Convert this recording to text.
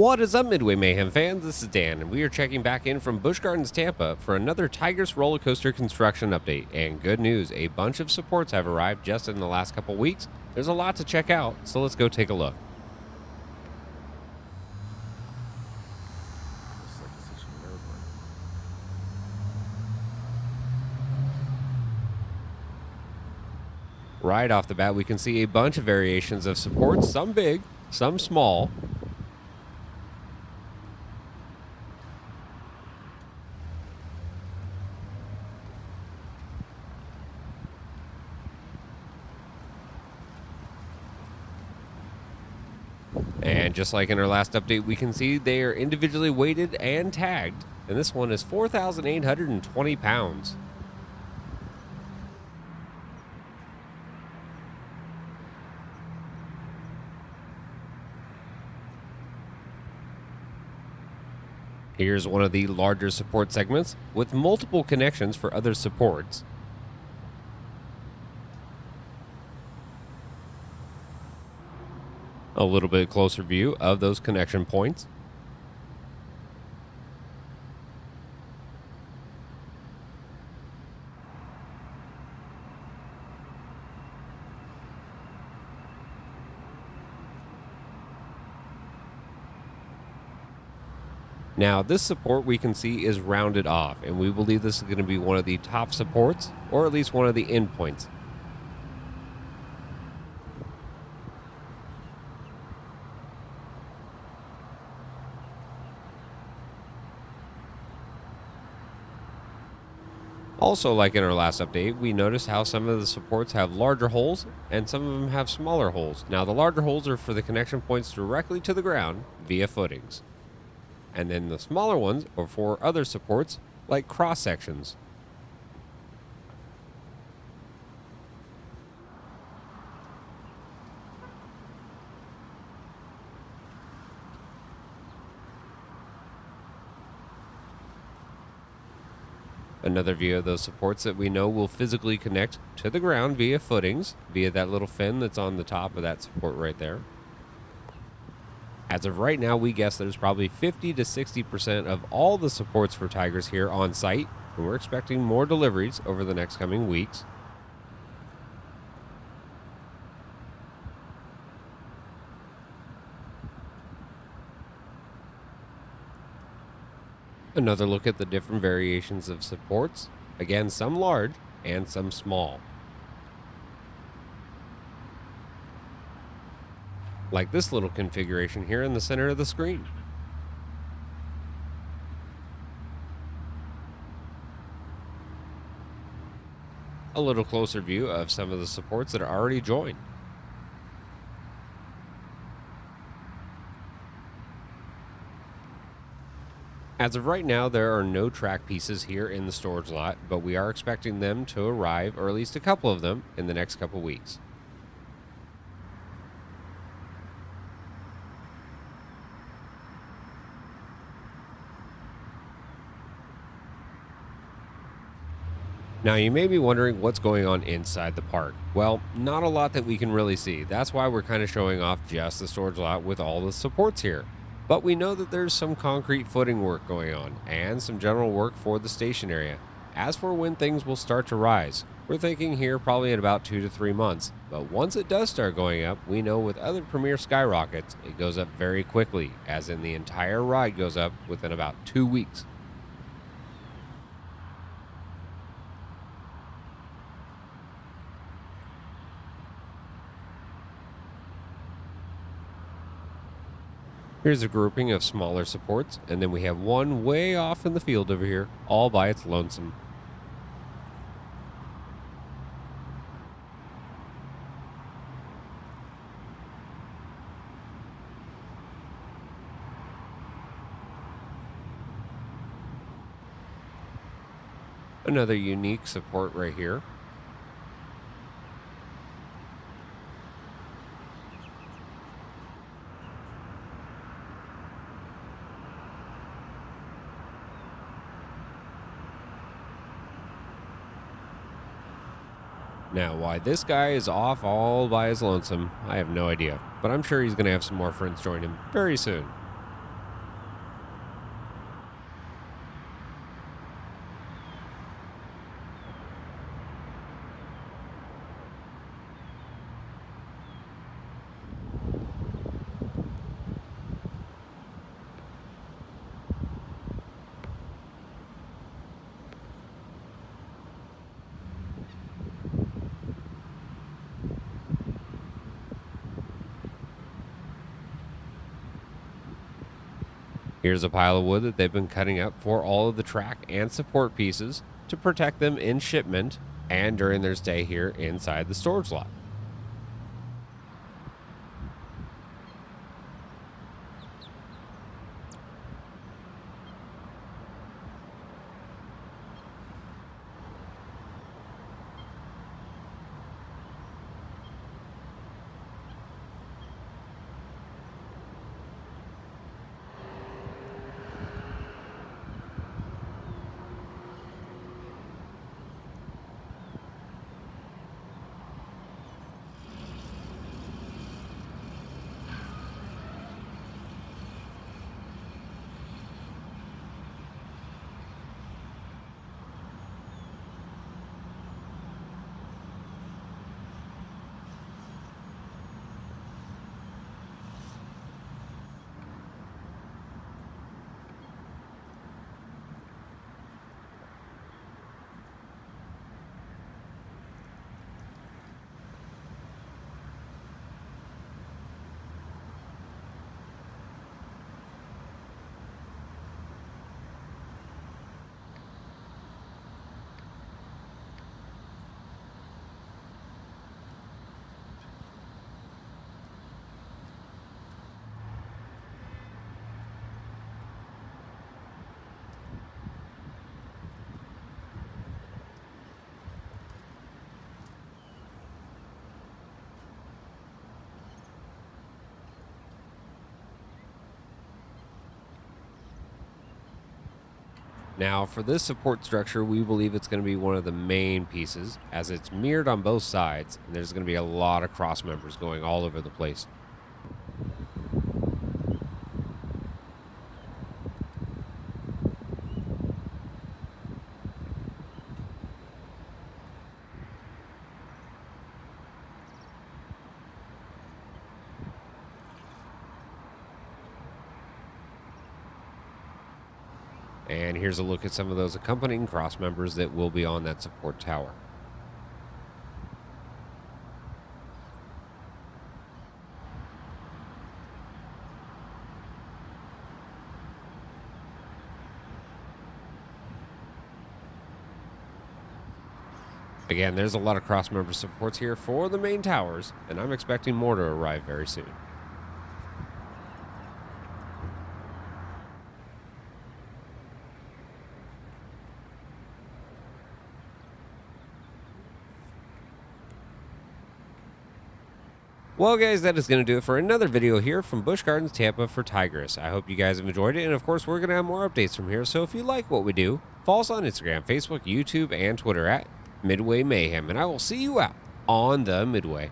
What is up, Midway Mayhem fans? This is Dan, and we are checking back in from Busch Gardens Tampa for another Tigris roller coaster construction update. And good news, a bunch of supports have arrived just in the last couple weeks. There's a lot to check out, so let's go take a look. Right off the bat, we can see a bunch of variations of supports, some big, some small. And just like in our last update, we can see they are individually weighted and tagged, and this one is 4,820 pounds. Here's one of the larger support segments with multiple connections for other supports. A little bit closer view of those connection points. Now, this support we can see is rounded off, and we believe this is going to be one of the top supports, or at least one of the endpoints. Also, like in our last update, we noticed how some of the supports have larger holes and some of them have smaller holes. Now, the larger holes are for the connection points directly to the ground via footings. And then the smaller ones are for other supports like cross sections. Another view of those supports that we know will physically connect to the ground via footings, via that little fin that's on the top of that support right there. As of right now, we guess there's probably 50 to 60% of all the supports for Tigris here on site, and we're expecting more deliveries over the next coming weeks. Another look at the different variations of supports. Again, some large and some small. Like this little configuration here in the center of the screen. A little closer view of some of the supports that are already joined. As of right now, there are no track pieces here in the storage lot, but we are expecting them to arrive, or at least a couple of them, in the next couple weeks. Now, you may be wondering what's going on inside the park. Well, not a lot that we can really see. That's why we're kind of showing off just the storage lot with all the supports here. But we know that there's some concrete footing work going on and some general work for the station area. As for when things will start to rise, we're thinking here probably in about 2 to 3 months. But once it does start going up, we know with other Premier skyrockets, it goes up very quickly, as in the entire ride goes up within about 2 weeks. Here's a grouping of smaller supports, and then we have one way off in the field over here, all by its lonesome. Another unique support right here. Now, why this guy is off all by his lonesome, I have no idea, but I'm sure he's going to have some more friends join him very soon. Here's a pile of wood that they've been cutting up for all of the track and support pieces to protect them in shipment and during their stay here inside the storage lot. Now, for this support structure, we believe it's going to be one of the main pieces as it's mirrored on both sides, and there's going to be a lot of cross members going all over the place. And here's a look at some of those accompanying cross members that will be on that support tower. Again, there's a lot of cross member supports here for the main towers, and I'm expecting more to arrive very soon. Well, guys, that is going to do it for another video here from Busch Gardens Tampa for Tigris. I hope you guys have enjoyed it, and of course, we're going to have more updates from here. So if you like what we do, follow us on Instagram, Facebook, YouTube, and Twitter at Midway Mayhem, and I will see you out on the Midway.